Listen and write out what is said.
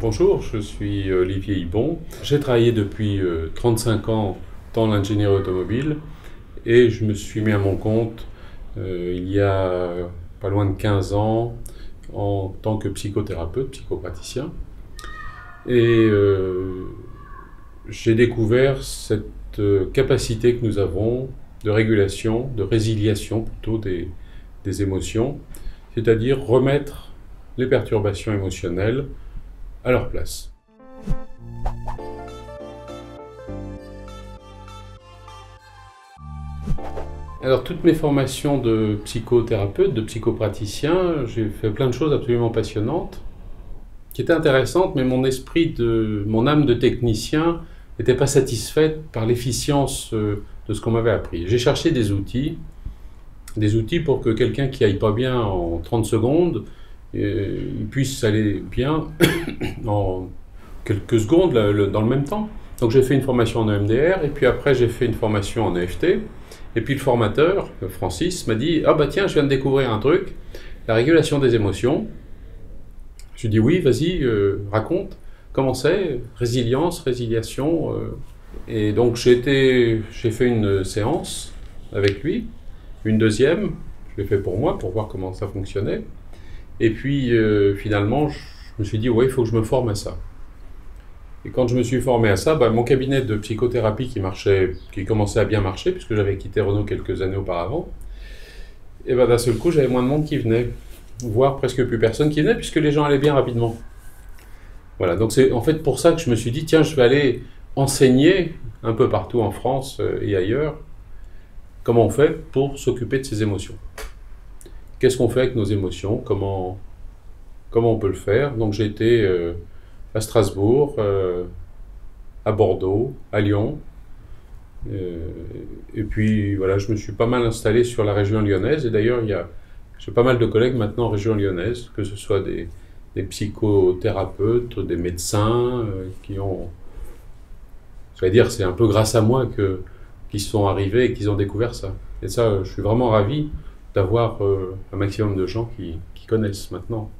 Bonjour, je suis Olivier Ibon. J'ai travaillé depuis 35 ans dans l'ingénierie automobile et je me suis mis à mon compte il y a pas loin de 15 ans en tant que psychothérapeute, psychopraticien. Et j'ai découvert cette capacité que nous avons de régulation, de résiliation plutôt des émotions, c'est-à-dire remettre les perturbations émotionnelles à leur place. Alors toutes mes formations de psychothérapeute, de psychopraticien, j'ai fait plein de choses absolument passionnantes, qui étaient intéressantes, mais mon âme de technicien n'était pas satisfaite par l'efficience de ce qu'on m'avait appris. J'ai cherché des outils pour que quelqu'un qui aille pas bien en 30 secondes, il puisse aller bien en quelques secondes dans le même temps. Donc j'ai fait une formation en EMDR et puis après j'ai fait une formation en EFT. Et puis le formateur, Francis, m'a dit « Ah bah tiens, je viens de découvrir un truc, la régulation des émotions. » Je lui ai dit « Oui, vas-y, raconte, comment c'est, résilience, résiliation. » Et donc j'ai fait une séance avec lui, une deuxième, je l'ai fait pour moi, pour voir comment ça fonctionnait. Et puis finalement, je me suis dit « Ouais, il faut que je me forme à ça. » Et quand je me suis formé à ça, mon cabinet de psychothérapie qui commençait à bien marcher, puisque j'avais quitté Renault quelques années auparavant, et d'un seul coup, j'avais moins de monde qui venait, voire presque plus personne qui venait, puisque les gens allaient bien rapidement. Voilà, donc c'est en fait pour ça que je me suis dit, tiens, je vais aller enseigner un peu partout en France et ailleurs, comment on fait pour s'occuper de ses émotions. Qu'est-ce qu'on fait avec nos émotions, comment on peut le faire. Donc j'ai été à Strasbourg, à Bordeaux, à Lyon. Et puis voilà, je me suis pas mal installé sur la région lyonnaise. Et d'ailleurs, j'ai pas mal de collègues maintenant en région lyonnaise, que ce soit des psychothérapeutes, des médecins qui ont... Je vais dire, c'est un peu grâce à moi qu'ils sont arrivés et qu'ils ont découvert ça. Et ça, je suis vraiment ravi d'avoir un maximum de gens qui connaissent maintenant.